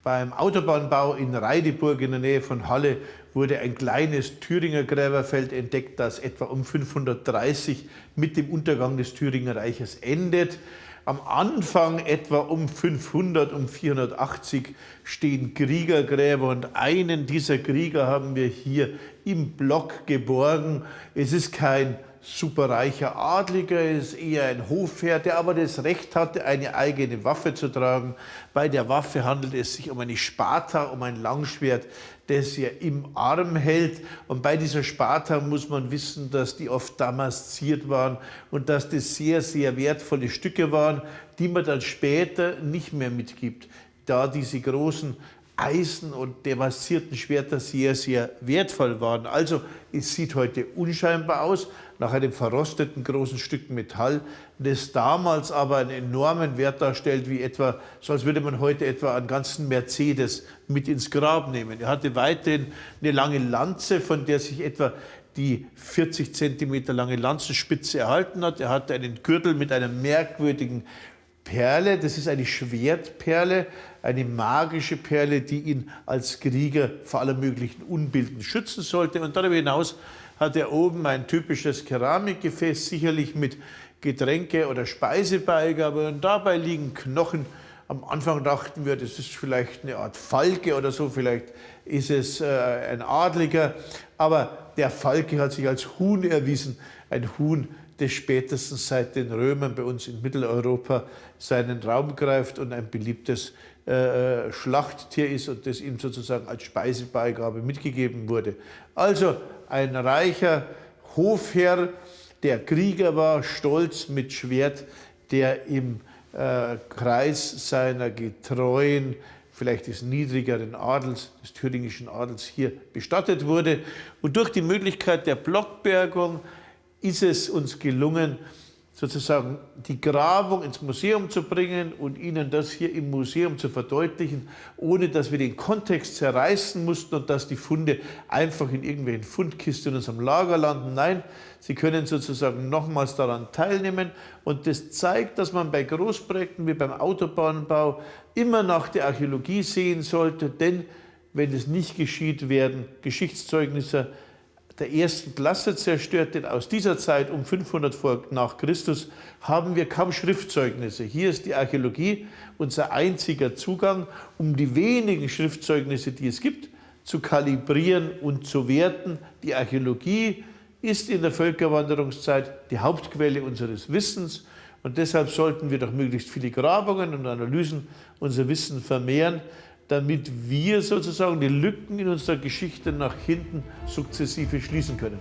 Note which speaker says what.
Speaker 1: Beim Autobahnbau in Reideburg in der Nähe von Halle wurde ein kleines Thüringer Gräberfeld entdeckt, das etwa um 530 mit dem Untergang des Thüringer Reiches endet. Am Anfang etwa um 500, um 480 stehen Kriegergräber und einen dieser Krieger haben wir hier im Block geborgen. Es ist kein superreicher Adliger, ist eher ein Hofherr, der aber das Recht hatte, eine eigene Waffe zu tragen. Bei der Waffe handelt es sich um eine Spatha, um ein Langschwert, das er im Arm hält. Und bei dieser Spatha muss man wissen, dass die oft damasziert waren und dass das sehr, sehr wertvolle Stücke waren, die man dann später nicht mehr mitgibt, da diese großen Eisen- und damaszierten Schwerter sehr, sehr wertvoll waren. Also es sieht heute unscheinbar aus, nach einem verrosteten großen Stück Metall, das damals aber einen enormen Wert darstellt, wie etwa, so als würde man heute etwa einen ganzen Mercedes mit ins Grab nehmen. Er hatte weiterhin eine lange Lanze, von der sich etwa die 40 cm lange Lanzenspitze erhalten hat. Er hatte einen Gürtel mit einer merkwürdigen Perle, das ist eine Schwertperle, eine magische Perle, die ihn als Krieger vor aller möglichen Unbilden schützen sollte. Und darüber hinaus hat er oben ein typisches Keramikgefäß, sicherlich mit Getränke- oder Speisebeigabe. Und dabei liegen Knochen. Am Anfang dachten wir, das ist vielleicht eine Art Falke oder so, vielleicht ist es ein Adliger. Aber der Falke hat sich als Huhn erwiesen, ein Huhn, das spätestens seit den Römern bei uns in Mitteleuropa seinen Raum greift und ein beliebtes Schlachttier ist und das ihm sozusagen als Speisebeigabe mitgegeben wurde. Also ein reicher Hofherr, der Krieger war, stolz mit Schwert, der im Kreis seiner getreuen, vielleicht des niedrigeren Adels, des thüringischen Adels hier bestattet wurde. Und durch die Möglichkeit der Blockbergung ist es uns gelungen, sozusagen die Grabung ins Museum zu bringen und Ihnen das hier im Museum zu verdeutlichen, ohne dass wir den Kontext zerreißen mussten und dass die Funde einfach in irgendwelchen Fundkisten in unserem Lager landen. Nein, Sie können sozusagen nochmals daran teilnehmen und das zeigt, dass man bei Großprojekten wie beim Autobahnbau immer nach der Archäologie sehen sollte, denn wenn es nicht geschieht, werden Geschichtszeugnisse der ersten Klasse zerstört, denn aus dieser Zeit um 500 nach Christus haben wir kaum Schriftzeugnisse. Hier ist die Archäologie unser einziger Zugang, um die wenigen Schriftzeugnisse, die es gibt, zu kalibrieren und zu werten. Die Archäologie ist in der Völkerwanderungszeit die Hauptquelle unseres Wissens und deshalb sollten wir durch möglichst viele Grabungen und Analysen unser Wissen vermehren, damit wir sozusagen die Lücken in unserer Geschichte nach hinten sukzessive schließen können.